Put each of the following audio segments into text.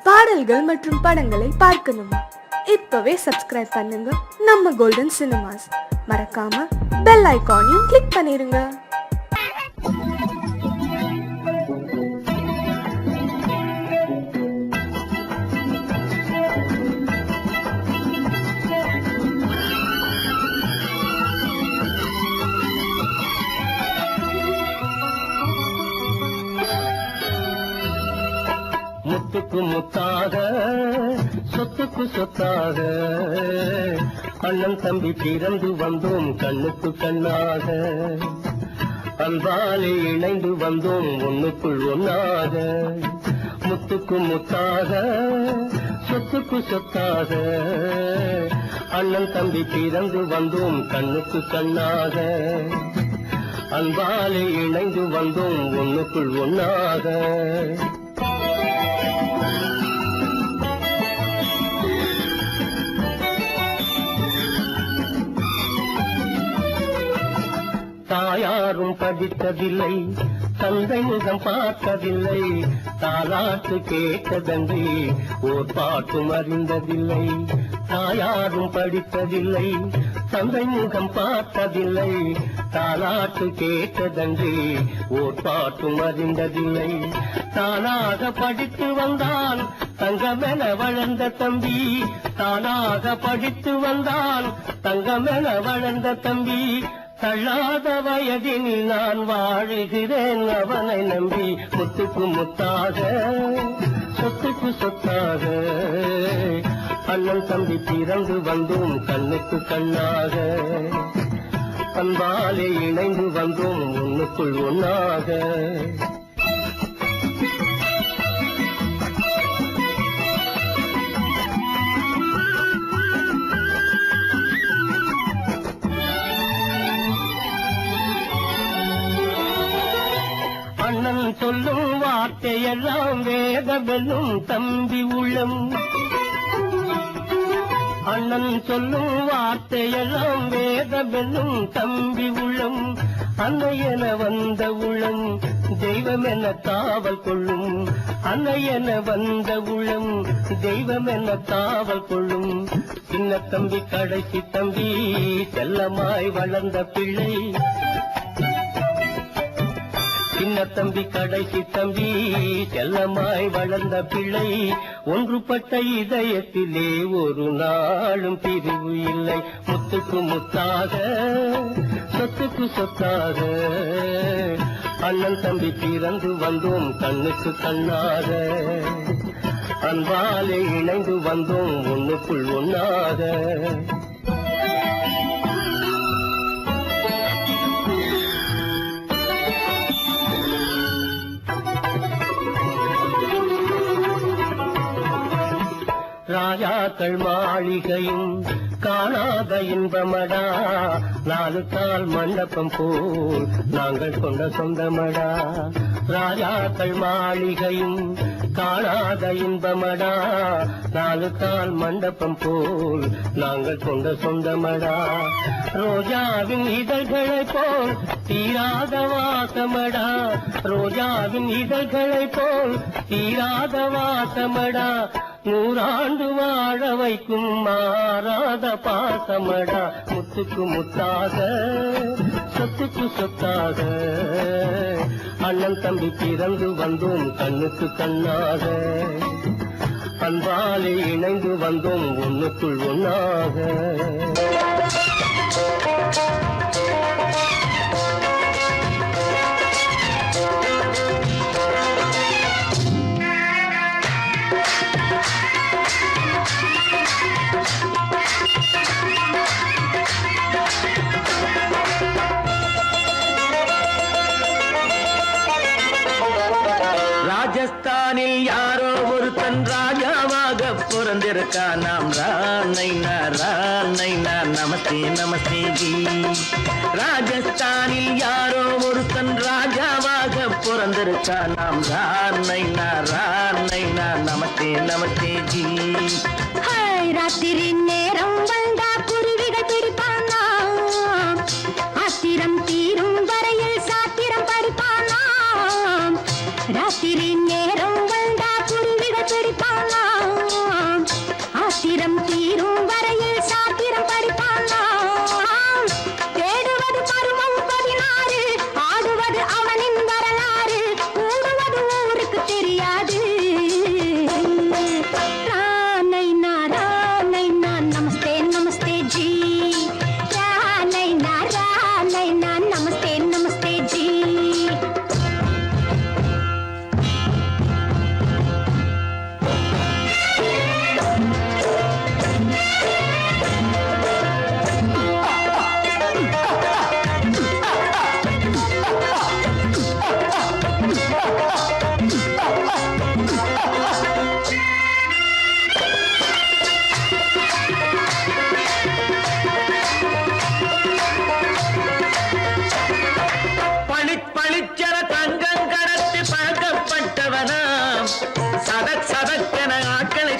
பாடல்கள் மற்றும் படங்களை பார்க்கணுமா? இப்பவே சப்ஸ்கிரைப் பண்ணுங்க நம்ம கோல்டன் சினிமாஸ். மறக்காம பெல் ஐகானையும் கிளிக் பண்ணிருங்க. முத்துக்கு முத்தாக சொத்துக்கு சொத்தாக அண்ணன் தம்பி பிறந்து வந்தோம் கண்ணுக்கு கண்ணாக, அன்பாலே இணைந்து வந்தோம் ஒண்ணுக்குள் ஒன்னாக. முத்துக்கு முத்தாக சொத்துக்கு சொத்தாக அண்ணன் தம்பி பிறந்து வந்தோம் கண்ணுக்கு கண்ணாக, அன்பாலே இணைந்து வந்தோம் ஒண்ணுக்குள் ஒன்னாக. தாயாரும் படித்ததில்லை, தந்தை முகம் பார்த்ததில்லை, தாலாட்டு கேட்டதன்றி ஓர் பாட்டும் அறிந்ததில்லை. தாயாரும் படித்ததில்லை, தந்தை முகம் பார்த்ததில்லை, தாலாட்டு கேட்டதன்றி ஓர் பாட்டும் அறிந்ததில்லை. தானாக படித்து வந்தான் தங்கமென வளர்ந்த தம்பி, தானாக படித்து வந்தான் தங்கமென வளர்ந்த தம்பி. தள்ளாத வயதில் நான் வாழுகிறேன் அவனை நம்பி. முத்துக்கு முத்தாக சொத்துக்கு சொத்தாக அண்ணன் தம்பி பிறந்து வந்தோம் கண்ணுக்கு கண்ணாக, அன்பாலே இணைந்து வந்தோம் ஒண்ணுக்குள் ஒன்னாக. அண்ணன் சொல்லும் வார்த்தையெல்லாம் வேதமெல்லும் தம்பி உள்ளம், அண்ணன் சொல்லும் வார்த்தையெல்லாம் வேதமெல்லும் தம்பி உள்ளம். அன்னை என வந்த உள்ளம் தெய்வம் என காவல் கொள்ளும், அன்னை என வந்த உள்ளம் தெய்வம் என காவல் கொள்ளும். சின்ன தம்பி கடைசி தம்பி செல்லமாய் வளர்ந்த பிள்ளை, சின்ன தம்பி கடைசி தம்பி செல்லமாய் வளர்ந்த பிள்ளை. ஒன்றுபட்ட இதயத்திலே ஒரு நாளும் பிரிவு இல்லை. முத்துக்கு முத்தாக சொத்துக்கு சொத்தாக அண்ணன் தம்பி பிறந்து வந்தோம் கண்ணுக்கு கண்ணாக, அன்பாலே இணைந்து வந்தோம் ஒண்ணுக்குள் ஒன்னாக. ராஜாக்கள் மாளிகையும் காணாத இன்பமடா, நாலு கால் மண்டபம் போல் நாங்கள் கொண்ட சொந்தமடா. ராஜாக்கள் மாளிகையும் காணாத இன்பமடா, நாலு கால் மண்டபம் போல் நாங்கள் கொண்ட சொந்தமடா. ரோஜாவின் இதழ்களை போல் தீராத வாசமடா, ரோஜாவின் இதழ்களை போல் தீராத வாசமடா. நூறாண்டு வாழ வைக்கும் மாறாத பாசமடா. முத்துக்கு முத்தாக சொத்துக்கு சொத்தாக அண்ணன் தம்பி பிறந்து வந்தோம் கண்ணுக்கு கண்ணாக, அன்பாலே இணைந்து வந்தோம் ஒண்ணுக்குள் ஒன்னாக. ராஜஸ்தானில் யாரோ ஒருத்தன் ராஜாவாக பிறந்திருக்கான். நாம் ராணைனா நமஸ்தே நமஸ்தே ஜி. ராஜஸ்தானில் யாரோ ஒருத்தன் ராஜாவாக பிறந்திருக்கான். நாம் ராணைனா நமஸ்தே நமஸ்தே ஜி. ராத்திரி நேரம் வந்தா குருவிகள் பிடிப்பானா, ஆத்திரம் தீரும் வரையில் சாத்திரம் படிப்பானா. ராத்திரி நேரம் வந்தா குருவிகள் பிடிப்பானா,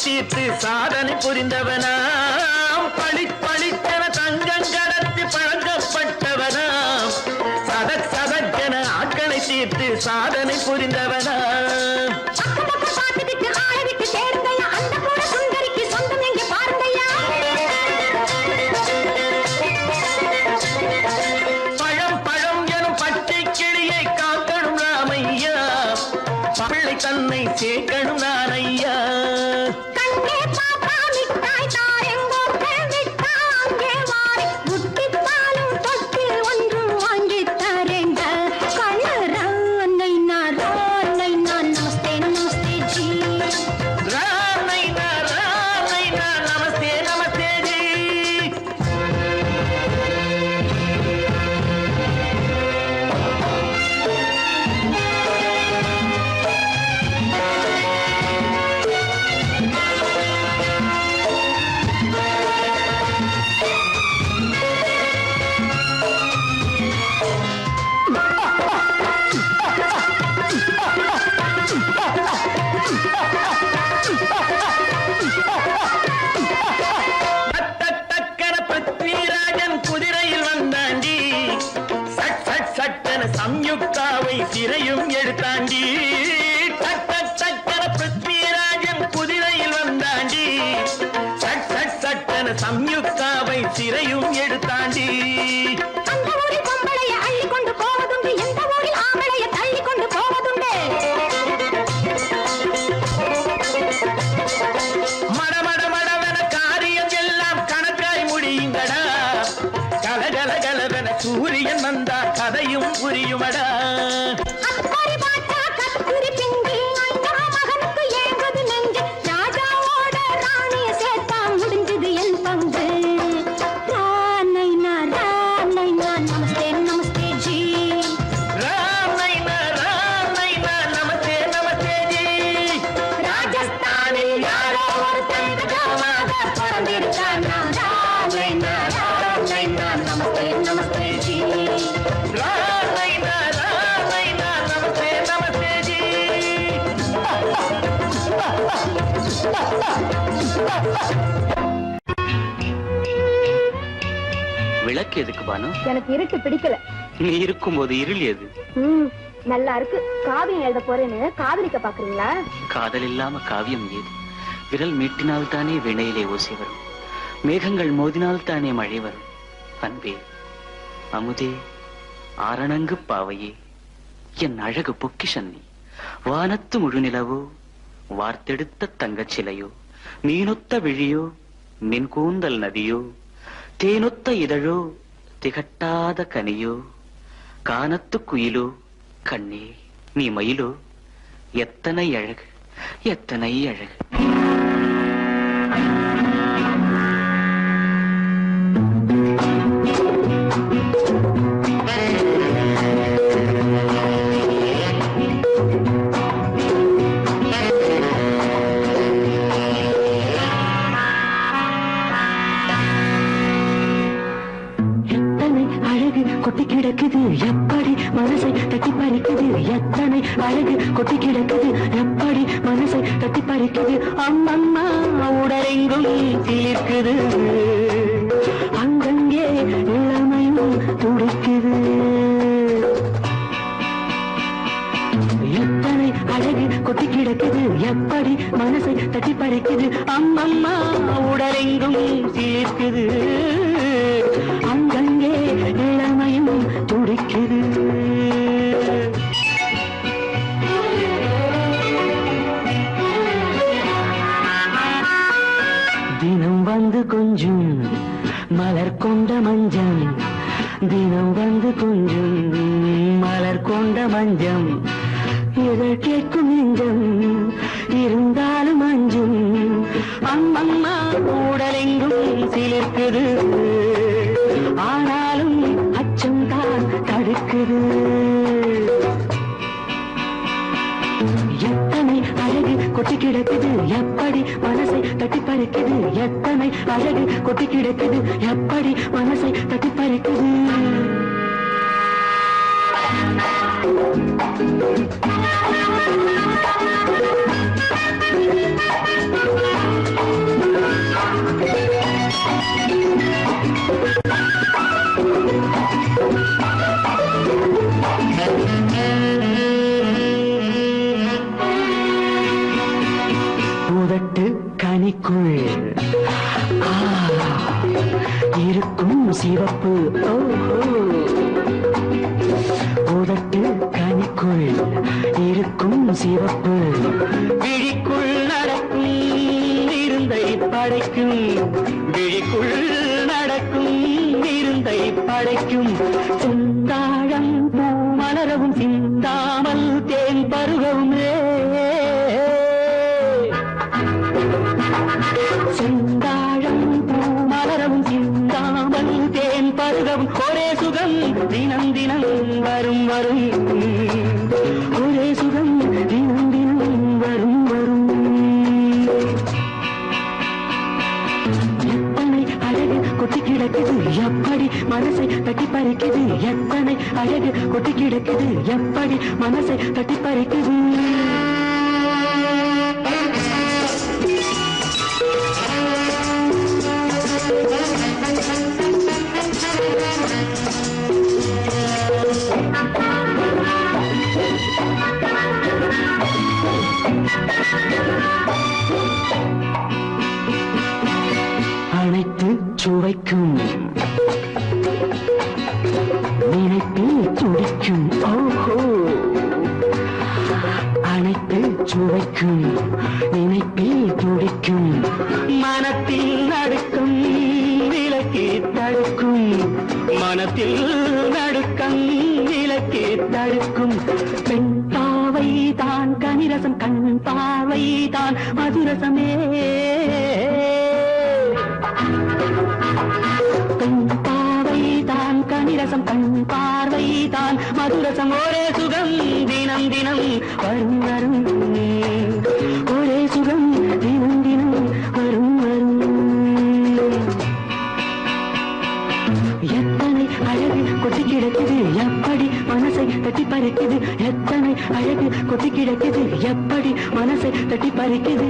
தீர்த்து சாதனை புரிந்தவனாம் பளிப்பளித்தன தங்கம் கடத்தி பழக்கப்பட்டவனாம் சதக் சதக்கென ஆட்களை தீர்த்து சாதனை புரிந்தவனாம் பழம் பழம் எனும் பச்சை கிளியை காக்கணும் ராமையா பிள்ளை தன்னை சேர்க்கணும் நான் ஐயா சம்யுக்தாவை சிறையும் எடுத்தாண்டி சக்கர பிருத்விராஜன் குதிரையில் வந்தாண்டி சட்டன சம்யுக்தாவை சிறையும் எடுத்தாண்டி மடமட மடவென காரியம் எல்லாம் கணக்காய் முடியுங்கடா கலகலகலவென சூரியன் வந்தார் கதையும் புரியுமடா விளக்கு எதுக்கு பானு? எனக்கு இருட்டு பிடிக்கல. நீ இருக்கும்போது இருள் எது? நல்லா இருக்கு. காவியம் எழுத போறேன்னு காதலிக்க பாக்குறீங்களா? காதல் இல்லாம காவியம் ஏது? விரல் மீட்டினால் தானே வினையிலே ஓசை வரும், மேகங்கள் மோதினால் தானே மழை வரும். அன்பே, அமுதே, ஆரணங்கு பாவையே, என் அழகு பொக்கிஷன்னி, வானத்து முழுநிலவோ, வார்த்தெடுத்த தங்கச் சிலையோ, மீனொத்த விழியோ, மின் கூந்தல் நதியோ, தேனொத்த இதழோ, திகட்டாத கனியோ, கானத்து குயிலோ, கண்ணே நீ மயிலோ, எத்தனை அழகு, எத்தனை அழகு. கொட்டி கிடக்குது எப்படி மனசை தட்டி பறிக்குது, எத்தனை அழகு கொட்டி கிடக்குது எப்படி மனசை தட்டி பறிக்குது. அம்மம்மா உடலெங்கும் தீர்க்குது, அங்கங்கே இளமையும் துடிக்குது. எத்தனை அழகு கொட்டி கிடக்குது எப்படி மனசை தட்டி பறிக்குது. அம்மம்மா உடலெங்கும் தீர்க்குது, அங்கங்கே இளமையும் துடிக்குது. தினம் வந்து கொஞ்சம் மலர் கொண்ட மஞ்சம், தினம் வந்து கொஞ்சம் மலர் கொண்ட மஞ்சம், இதழ் கேட்கும் நெஞ்சம் இருந்தாலும் அஞ்சும். அம்மம்மா உடலெங்கும் சிலிர்க்குது, ஆனாலும் அச்சம் தான் தடுக்குது. எத்தனை அழகு கொட்டி கிடக்குது எப்படி மனசை தட்டி பறிக்குது, எத்தனை அழகு கொட்டி கிடக்குது எப்படி மனசை தட்டி பறிக்குது. உதட்டு கனிக்குள் ஆ, இருக்கும் சிவப்பு ஓஹோ உதட்டு கனிக்குள் இருக்கும் சிவப்பு விழிக்குள் நடக்கும் இருந்தை படைக்கும் விழிக்குள் நடக்கும் இருந்தை படைக்கும் செந்தாழம் பூ மலரவும் சிந்தாமல் தேன் பருகவும் செந்தாழம் பூ மலரவும் சிந்தாமல் தேன் பருகவும் ஒரே சுகம் தினம் தினம் வரும் வரும் ஒரே சுகம் தினம் தினம் வரும் வரும் எத்தனை அழகு கொட்டி கிடக்குது எப்படி மனசை தட்டி பறிக்குது எத்தனை அழகு கொட்டி கிடக்குது எப்படி மனசை தட்டி பறிக்குது அனைத்து சுவைக்கும் நினைப்பில் துடிக்கும் ஓஹோ அனைத்து சுவைக்கும் நினைப்பில் துடிக்கும் மனத்தில் நடுக்கும் விலக்கி தடுக்கும் மனத்தில் நடுக்கம் விலக்கி தடுக்கும் பெண் பாவை தான் கனிரசம் கண் பாவை தான் மதுரசமே பெண் பாவை தான் கனிரசம் கண் பார்வை தான் மதுரசம் ஒரே சுகம் தினம் தினம் வரும் வரும் ஒரே சுகம் தினம் தினம் வரும் வரும் எத்தனை அழகு கொட்டி கிடக்குது எப்படி மனசை தட்டி பறிக்குது எத்தனை அழகு கொட்டி கிடக்குது எப்படி மனசை தட்டி பறிக்குது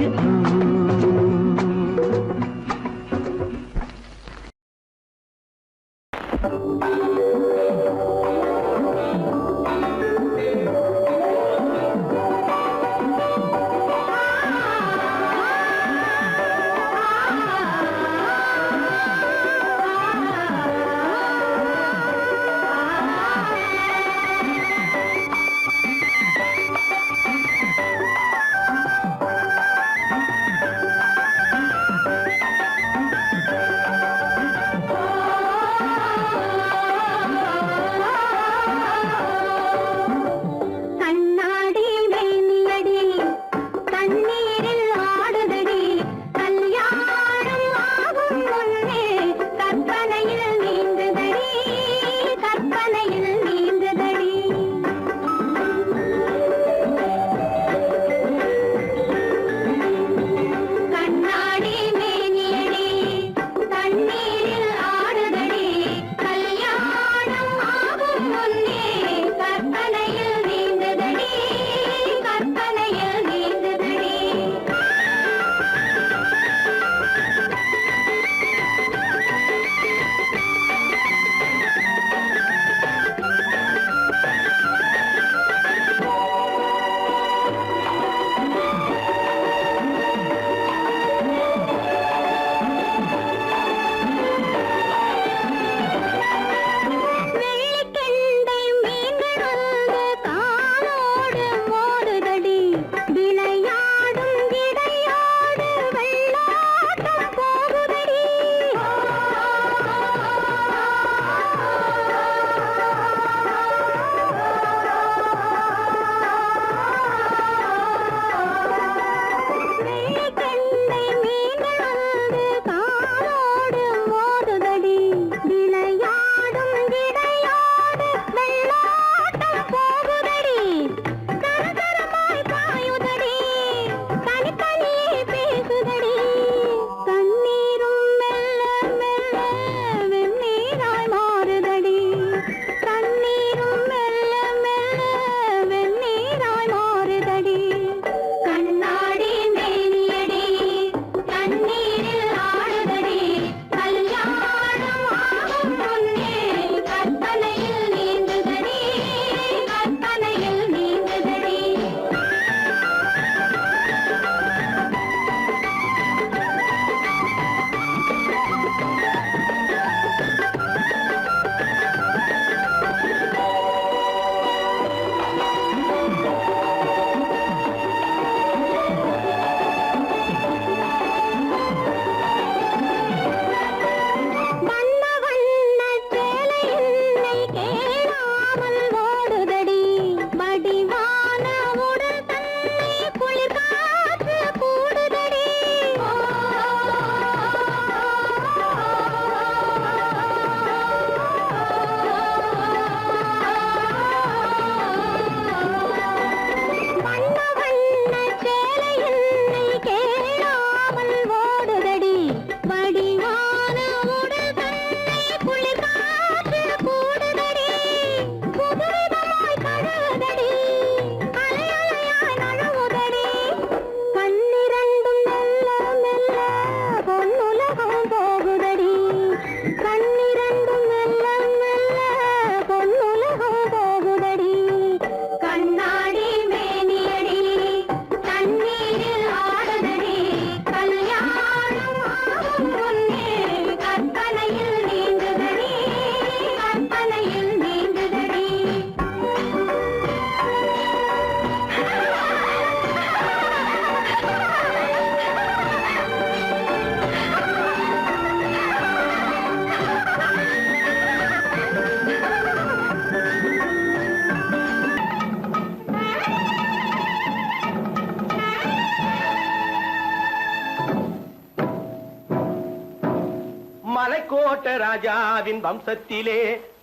மலைக்கோட்ட ராஜாவின் வம்சத்திலே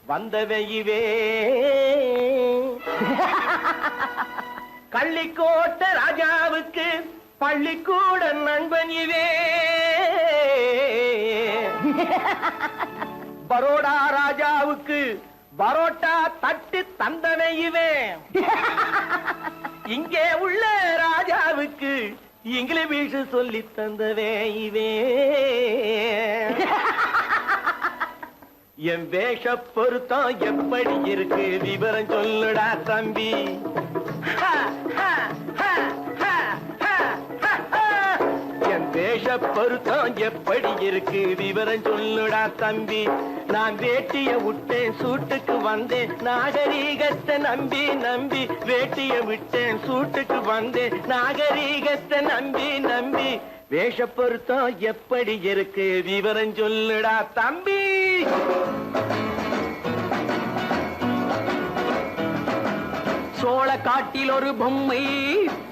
வந்தவையுவே கள்ளிக்கோட்ட ராஜாவுக்கு பள்ளிக்கூட நண்பன் இவே பரோடா ராஜாவுக்கு பரோட்டா தட்டு தந்தனை இவே இங்கே உள்ள ராஜாவுக்கு இங்கிலீஷ் சொல்லி தந்தவே இவே என் வேஷ பொருத்தம் எப்படி இருக்கு விவரம் சொல்லுடா தம்பி என் வேஷ பொருத்தம் எப்படி இருக்கு விவரம் சொல்லுடா தம்பி நான் வேட்டிய விட்டேன் சூட்டுக்கு வந்தேன் நாகரீகத்தை நம்பி நம்பி வேட்டிய விட்டேன் சூட்டுக்கு வந்தேன் நாகரீகத்தை நம்பி நம்பி வேஷ பொருத்தம் எப்படி இருக்கு விவரம் சொல்லுடா தம்பி சோழ காட்டில் ஒரு பொம்மை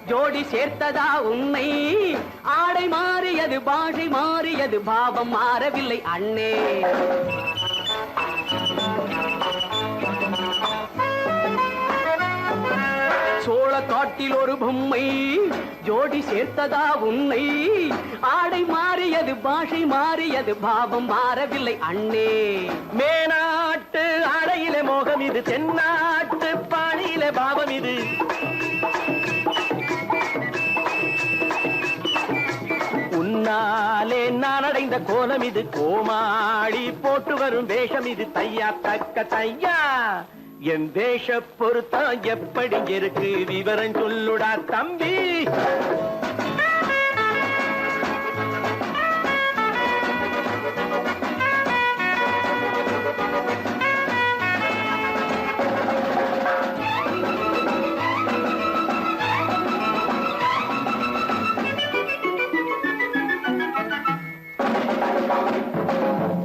ஜோடி சேர்த்ததா உண்மை ஆடை மாறியது பாஷை மாறியது பாவம் மாறவில்லை அண்ணே சோழ காட்டில் ஒரு பொம்மை ஜோடி சேர்த்ததா உண்மை ஆடை மாறியது பாஷை மாறியது பாவம் மாறவில்லை அண்ணே மேனாட்டு ஆடையில மோகம் இது தென்னாட்டு பாணியில பாவம் இது உன்னாலே நான் அடைந்த கோலம் இது கோமாளி போட்டு வரும் வேஷம் இது தையா தக்க தையா என் வேஷ பொருத்தம் எப்படி இருக்கு விவரம் சொல்லுடா தம்பி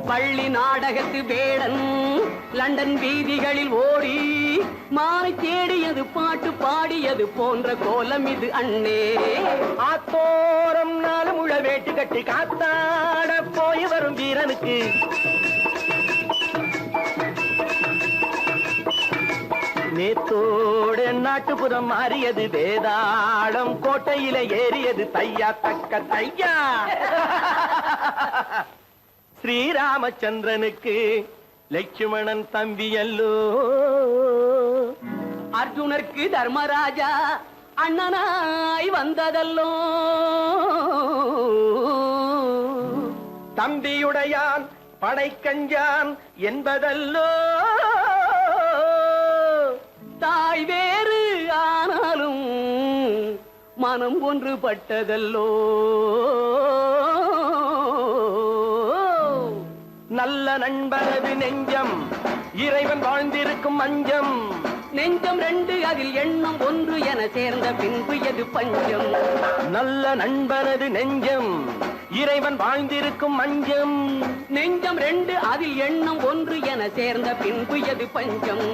பள்ளி நாடகத்து வேடன் லண்டன் வீதிகளில் ஓடி மாலை தேடியது பாட்டு பாடியது போன்ற கோலம் இது அண்ணே ஆத்தோரம் நாலு முழ வேட்டு கட்டி காத்தாட போய் வரும் வீரனுக்கு நேத்தோடு நாட்டுப்புறம் மாறியது வேதாளம் கோட்டையில ஏறியது தையா தக்க தையா ஸ்ரீராமச்சந்திரனுக்கு லட்சுமணன் தம்பி அல்லோ அர்ஜுனருக்கு தர்மராஜா அண்ணனாய் வந்ததல்லோ தம்பியுடையான் படைக்கஞ்சான் என்பதல்லோ தாய் வேறு ஆனாலும் மனம் ஒன்றுபட்டதல்லோ நல்ல நண்பனது நெஞ்சம் இறைவன் வாழ்ந்திருக்கும் மஞ்சம் நெஞ்சம் ரெண்டு அதில் எண்ணம் ஒன்று என சேர்ந்த பின்பு எது பஞ்சம் நல்ல நண்பனது நெஞ்சம் இறைவன் வாழ்ந்திருக்கும் மஞ்சம் நெஞ்சம் ரெண்டு அதில் எண்ணம் ஒன்று என சேர்ந்த பின்பு எது பஞ்சம்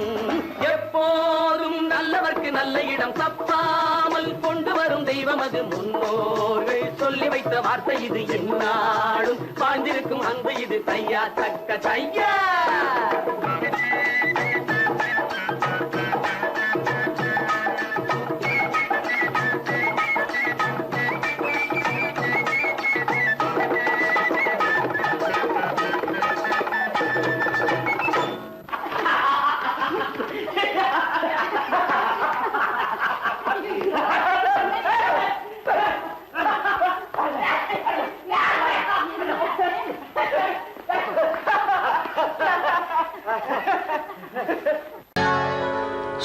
எப்போதும் நல்லவர்க்கு நல்ல இடம் தப்பாமல் கொண்டு வரும் தெய்வம் அது முன்னோர்கள் சொல்லி வைத்த வார்த்தை இது என்னாலும் வாழ்ந்திருக்கும் அன்பு இது தையா தக்க தையா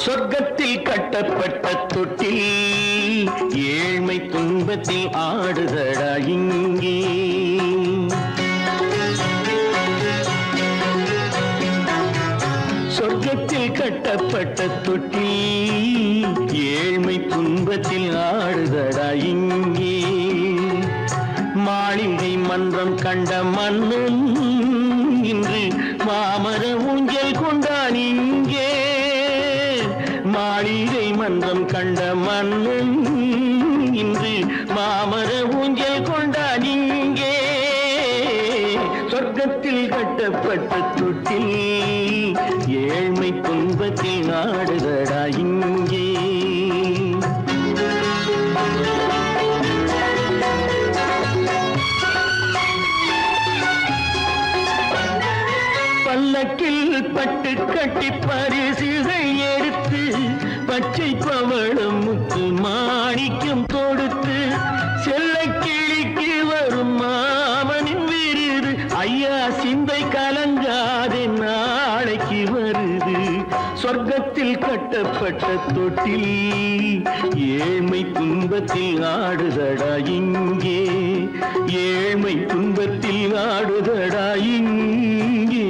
சொர்க்கத்தில் கட்டப்பட்ட தொட்டில் ஏழ்மை துன்பத்தில் ஆடுதடா இங்கே சொர்க்கத்தில் கட்டப்பட்ட தொட்டில் ஏழ்மை துன்பத்தில் ஆடுதடா இங்கே மாளிகை மன்றம் கண்ட மன்னன் இன்று மாமர ஊஞ்சல் கொண்டான் இங்கே மாளிகை மன்றம் கண்ட மன்னன் இன்று மாமர ஊஞ்சல் கொண்டான் இங்கே சொர்க்க சொர்க்கத்தில் கட்டப்பட்ட தொட்டில் ஏழ்மை துன்பத்தில் ஆடுதடா இங்கே. பல்லக்கில் பட்டு கட்டி பரிசுகள் எடுத்து பச்சை பவளம் முத்து மாணிக்கம் கொடுத்து செல்ல கிளிக்கு வரும் மாமனின் விருது ஐயா சிந்தை கலங்காதே நாளைக்கு வருது. சொர்க்கத்தில் கட்டப்பட்ட தொட்டில் ஏழ்மை துன்பத்தில் ஆடுதடா இங்கே. ஏழ்மை துன்பத்தில் ஆடுதடா இங்கே.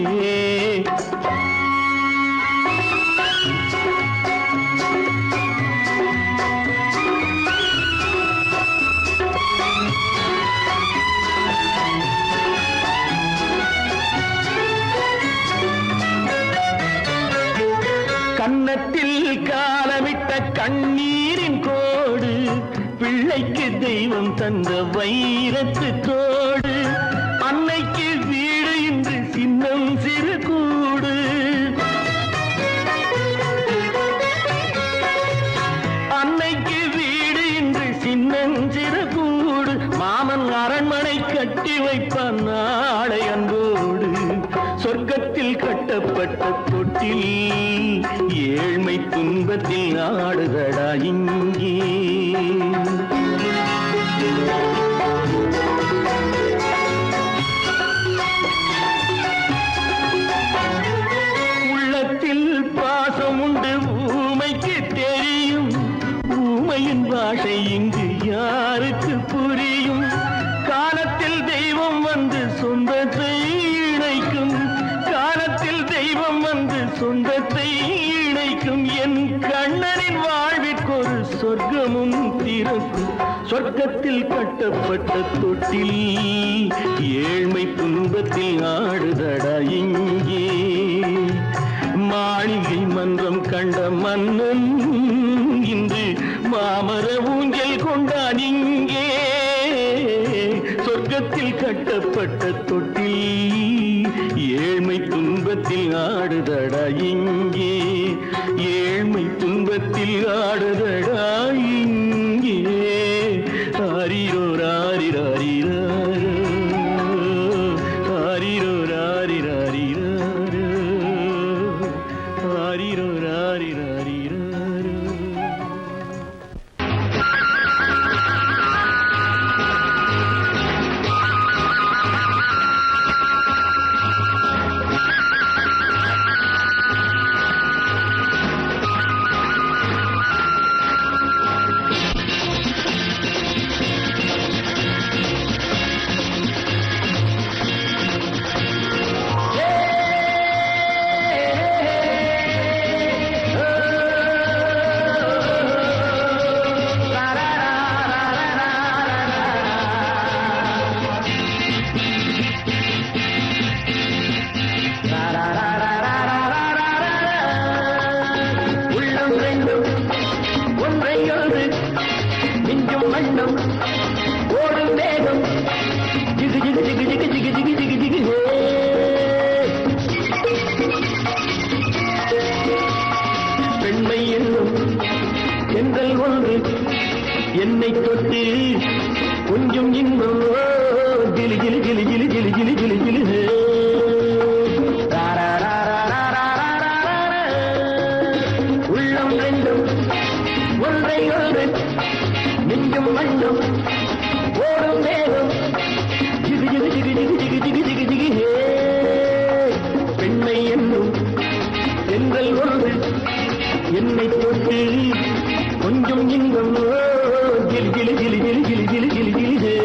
கன்னத்தில் காலமிட்ட கண்ணீரின் கோடு பிள்ளைக்கு தெய்வம் தந்த வைரத்து தோடு. அன்னைக்கு வீடு இன்று சின்னம் சிறு கூடு. அன்னைக்கு வீடு இன்று சின்னம் சிறு கூடு. மாமன் அரண்மனை கட்டி வைப்பான் நாளை அன்போடு. சொர்க்கத்தில் கட்டப்பட்ட தொட்டில் ஏழ்மை துன்பத்தில் ஆடுதடா இங்கே. உள்ளத்தில் பாசம் உண்டு ஊமைக்கு தெரியும். ஊமையின் பாஷை இங்கு யாருக்கு புரியும்? காலத்தில் தெய்வம் வந்து சொந்தத்தை இணைக்கும். காலத்தில் தெய்வம் வந்து சொந்தத்தை இணைக்கும். என் கண்ணனின் வாழ்விற்கொரு சொர்க்கமும் திறக்கும். சொர்க்கத்தில் கட்டப்பட்ட தொட்டில் ஏழ்மை துன்பத்தில் ஆடுதடா இங்கே. மாளிகை மன்றம் கண்ட மன்னன் இன்று மாமர ஊஞ்சல் கொண்டான் இங்கே. சொர்க்கத்தில் கட்டப்பட்ட தொட்டில் ஏழ்மை துன்பத்தில் ஆடுதடா இங்கே. ஏழ்மை துன்பத்தில் ஆடுதடா இங்கே. ஆரிரோ ராரிராரிராரோ, ஆரிரோ ராரிராரிராரோ, ஆரிரோ ராரிராரிராரோ. என்னை தொட்டு கொஞ்சம் இன்பம் ஜிலி ஜிலி ஜிலி ஜிலி ஜிலி ஜிலி ஜிலி ஜிலி உள்ளம் ரெண்டும் ஒன்றை ஒன்று நெஞ்சும் மண்ணும் ஓடும் வேகம் ஜிகு ஜிகு ஜிகு ஜிகு ஜிகு ஜிகு ஜிகு ஜிகு பெண்மை என்னும் பெண்கள் ஒன்று என்னை தொட்டு கொஞ்சம் இன்பம் ஜிலி ஜிலி ஜிலி ஜிலி ஜிலி ஜிலி ஜிலி ஜிலி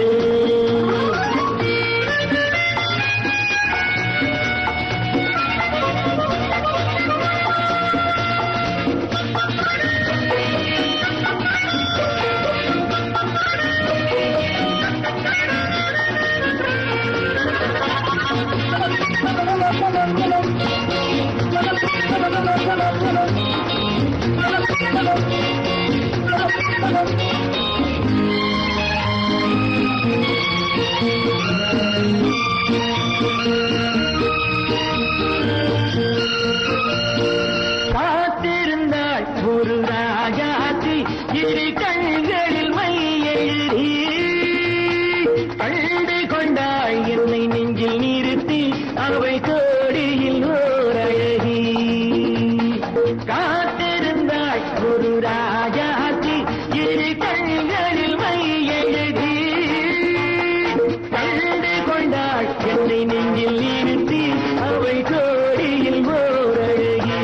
என்னை நெஞ்சில் நிறுத்தி அவள் கோடியில் ஓரழகி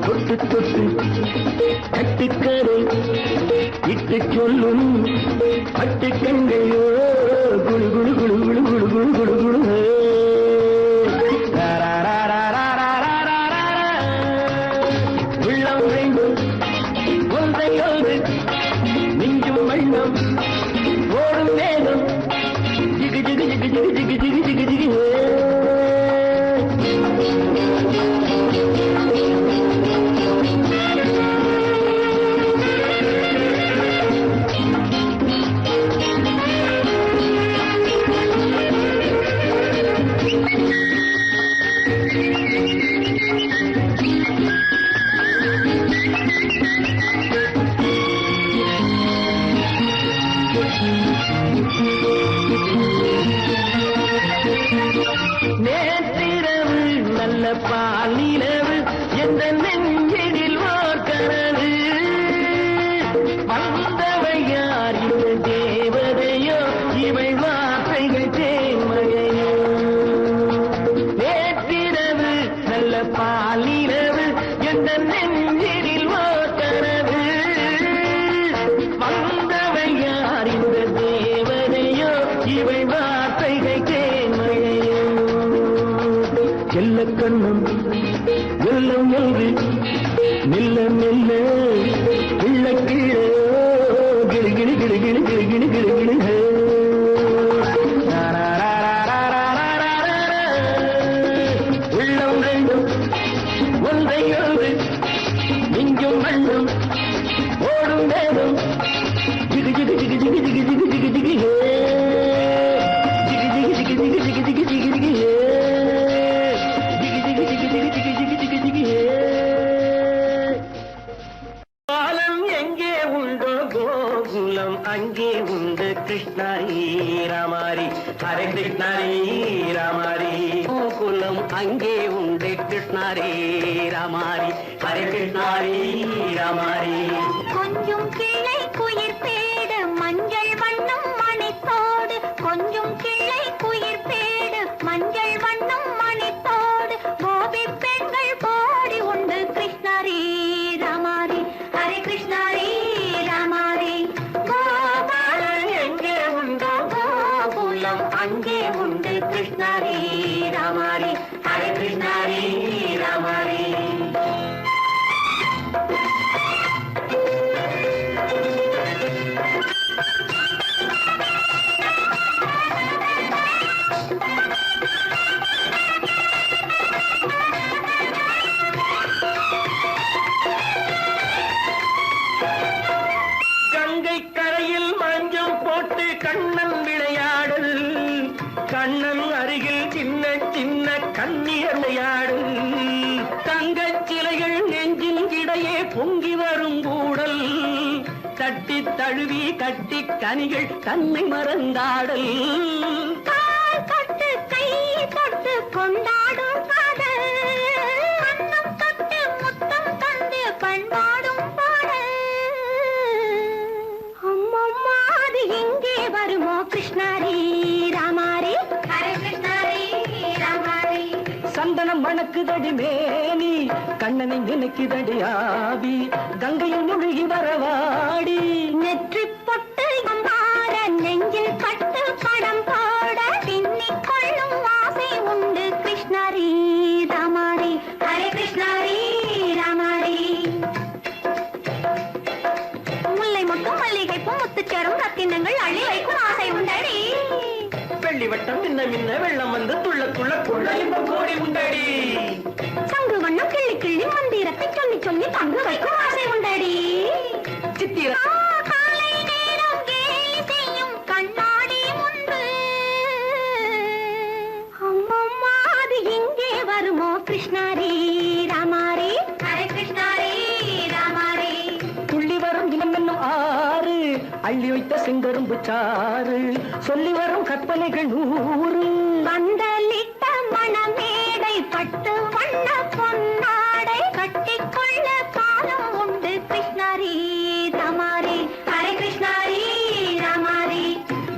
தொட்டு தொட்டு கட்டுக்கரை இட்டு சொல்லும் பட்டு கண்கையோ குழு குழு குழு குழு குழு குழு குழு குழு உள்ளம் வேண்டும் ஒன்றை ஒன்று நெஞ்சும் வண்ணம் ஓடும் வேகம் ஜிகு ஜிகு ஜிகு ஜிகு ஜிகு ஜிகு ஜிகு ஜிகு நேற்றிரவு நல்ல பாலிரவு எந்த நெஞ்சினில் ஓர் கனவு வந்தவை யார் இந்த தேவதையோ இவை வார்த்தைகள் தேன்மழையோ நேற்றிரவு நல்ல பாலிரவு எந்த நெஞ்சினில் ஓர் கனவு வந்தவை யார் இந்த தேவதையோ இவை வார்த்தைகள் தேன்மழையோ செல்ல கண்ணம் வெள்ளம் என்று மெல்ல மெல்ல கிள்ள கீழே கிளி கிளி கிளி கிளி கிளி கிளி கிளி கிளி உள்ளம் ரெண்டும் ஒன்றை ஒன்று நெஞ்சும் மண்ணும் ஓடும் வேகம் ஜிகு ஜிகு ஜிகு ஜிகு ஜிகு ஜிகு ஜிகு ஜிகு ஜிகு ஜிகு ஜிகு ஜிகு ஜிகு ஜிகு ஜிகு ஜிகு பாலம் எங்கே உண்டோ கோகுலம் அங்கே உண்டு கிருஷ்ணாரி ராமாரி ஹரே கிருஷ்ணாரி ராமாரி கோகுலம் அங்கே உண்டு கிருஷ்ணாரே ராமாரி ஹரே கிருஷ்ணாரி ராமாரி கொஞ்சம் கிளை குயிர் பேடு மஞ்சள் வண்ணம் மணித்தோடு கொஞ்சம் கிளை குயிர் பேடு மஞ்சள் வண்ணம் மணித்தோடு கோபி பெண்கள் போடி உண்டு கிருஷ்ணாரி ராமாரி ஹரே கிருஷ்ணாரி ராமாரி கோபாலன் எங்கே உண்டோ கோகுலம் அங்கே உண்டு கிருஷ்ணாரி ராமாரி ஹரே கிருஷ்ணாரி ராமாரி கங்கை கரையில் மஞ்சள் போட்டு கண்ணன் விளையாடல் கண்ணன் அருகில் சின்ன சின்ன கண்ணீர் விளையாடல் தங்கச் சிலைகள் நெஞ்சின் இடையே பொங்கி வரும் கூடல் தட்டி தழுவி கட்டி கனிகள் தன்னை மறந்தாடல் கால் தொட்டு கை தொட்டு கொண்டாடும் காதல் கண்ணம் தொட்டு முத்தம் தந்து பண்பாடும் பாடல் அம்மம்மா அது எங்கே வருமோ கிருஷ்ணாரி ராமாரி ஹரே கிருஷ்ணாரி ராமாரி சந்தனம் மணக்குதடி மேனி கண்ணனை நினைக்குதடி ஆவி கங்கையில் முழுகி வரவாடி நெற்றி பொட்டு மாற நெஞ்சில் கட்டு படம் போட பின்னிக் கொள்ளும் ஆசை உண்டு கிருஷ்ணாரி ராமாரி ஹரே கிருஷ்ணாரி ராமாரி முல்லை மொட்டும் மல்லிகை பூ முத்துச்சரம் ரத்தினங்கள் அள்ளி வைக்கும் ஆசை உண்டடி வெள்ளி வட்டம் மின்ன மின்ன வெள்ளம் வந்து துள்ள துள்ள கொள்ள இன்பம் கோடி உண்டடி சங்கு வண்ணம் கிள்ளி கிள்ளி மந்திரத்தை சொல்லி சொல்லி தங்கு வைக்கும் ஆசை உண்டடி சித்திர காலை நேரம் கேலி செய்யும் கண்ணாடி முன்பு அம்மம்மா அது எங்கே வருமோ கிருஷ்ணாரி ராமாரி ஹரே கிருஷ்ணாரி ராமாரி துள்ளி வரும் இனம் என்னும் ஆறு அள்ளி வைத்த செங்கரும்பு சாறு சொல்லி வரும் கற்பனைகள் 100 பந்தலிட்ட மணமேடை பட்டு வண்ண பொன்னாடை கட்டிக்கொள்ள காலம் உண்டு கிருஷ்ணாரி ராமாரி ஹரே கிருஷ்ணாரி ராமாரி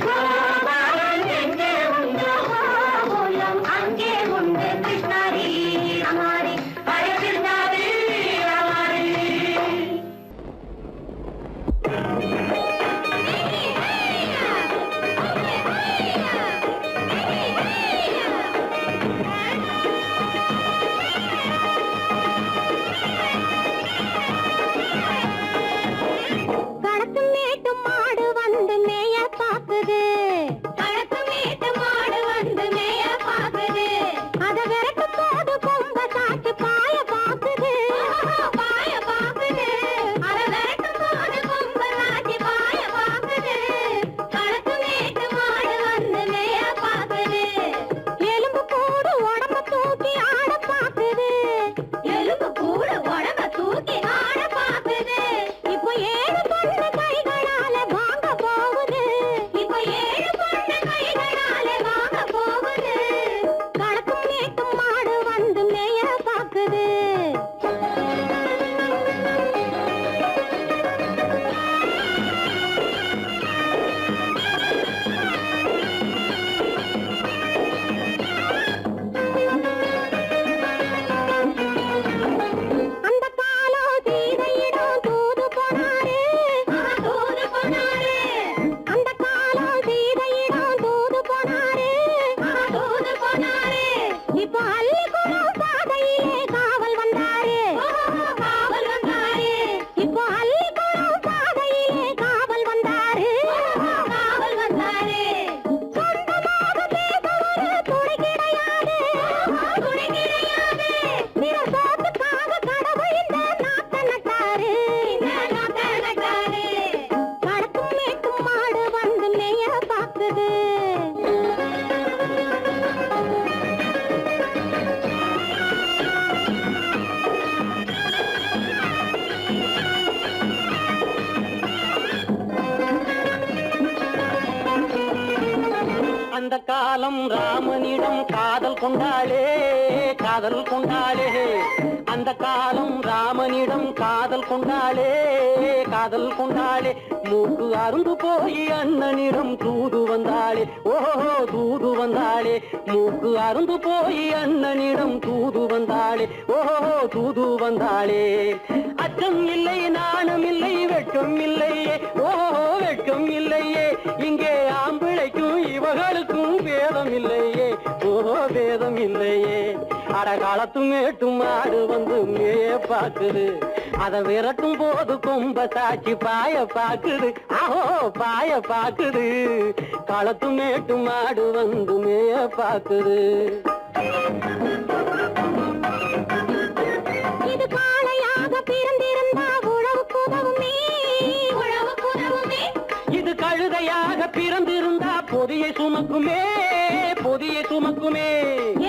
கோபாலன் எங்கே உண்டோ அந்த காலம் ராமனிடம் காதல் கொண்டாளே காதல் கொண்டாளே அந்த காலம் ராமனிடம் காதல் கொண்டாளே காதல் கொண்டாளே மூக்கு அருந்து போய் அண்ணனிடம் தூது வந்தாளே ஓஹோ தூது வந்தாளே மூக்கு அருந்து போய் அண்ணனிடம் தூது வந்தாளே ஓஹோ தூது வந்தாளே அச்சம் இல்லை நாணம் இல்லை வெட்கம் இல்லையே ஓஹோ வெட்கம் இல்லையே இங்கே ஆம்பிளைக்கும் இவர்களுக்கும் வேதம் இல்லையே ஓஹோ வேதம் இல்லையே அடகாலத்து மேட்டும் ஆடு வந்து மேய பாக்குது அதை விரட்டும் போது கொம்ப சாட்சி பாய பாக்குது ஆஹோ பாய பாக்குது களத்து மேட்டும் ஆடு வந்து மேய பாக்குது இது காளையாக பிறந்திருந்தா உழவுக்கு உதவுமே உழவுக்கு உதவுமே இது கழுதையாக பிறந்திருந்தா பொதியை சுமக்குமே பொதியை சுமக்குமே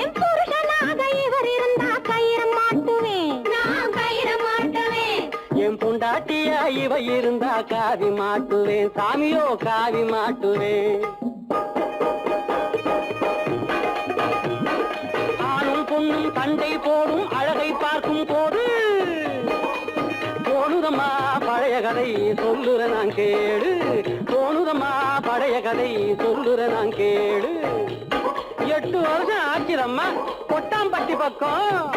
என் புருஷனாக இவர் இருந்தா கயிறம் மாட்டுவேன் நான் கயிறம் மாட்டுவேன் என் பொண்டாட்டியா இவ இருந்தா காவி மாட்டுவேன் சாமியோ காவி மாட்டுவேன் ஆணும் பொண்ணும் சண்டை போடும் அழகை பார்க்கும் போது தோணுதம்மா பழைய கதை சொல்லுற நான் கேளு தோணுதம்மா பழைய கதை சொல்லுற நான் கேளு 8 வருஷம் ஆச்சுதம்மா கொட்டாம்பட்டி பக்கம்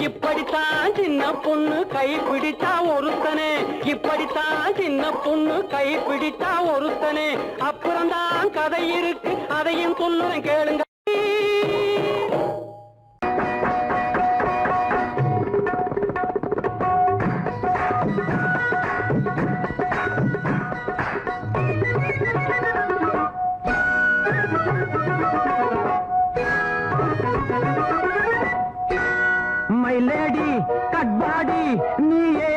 இப்படித்தான் சின்ன பொண்ணு கை பிடித்தா ஒருத்தனே இப்படித்தான் சின்ன பொண்ணு கை பிடித்தா ஒருத்தனே அப்புறம்தான் கதை இருக்கு அதையும் சொல்லுறேன் கேளுங்க மை லேடி கட்பாடி நீயே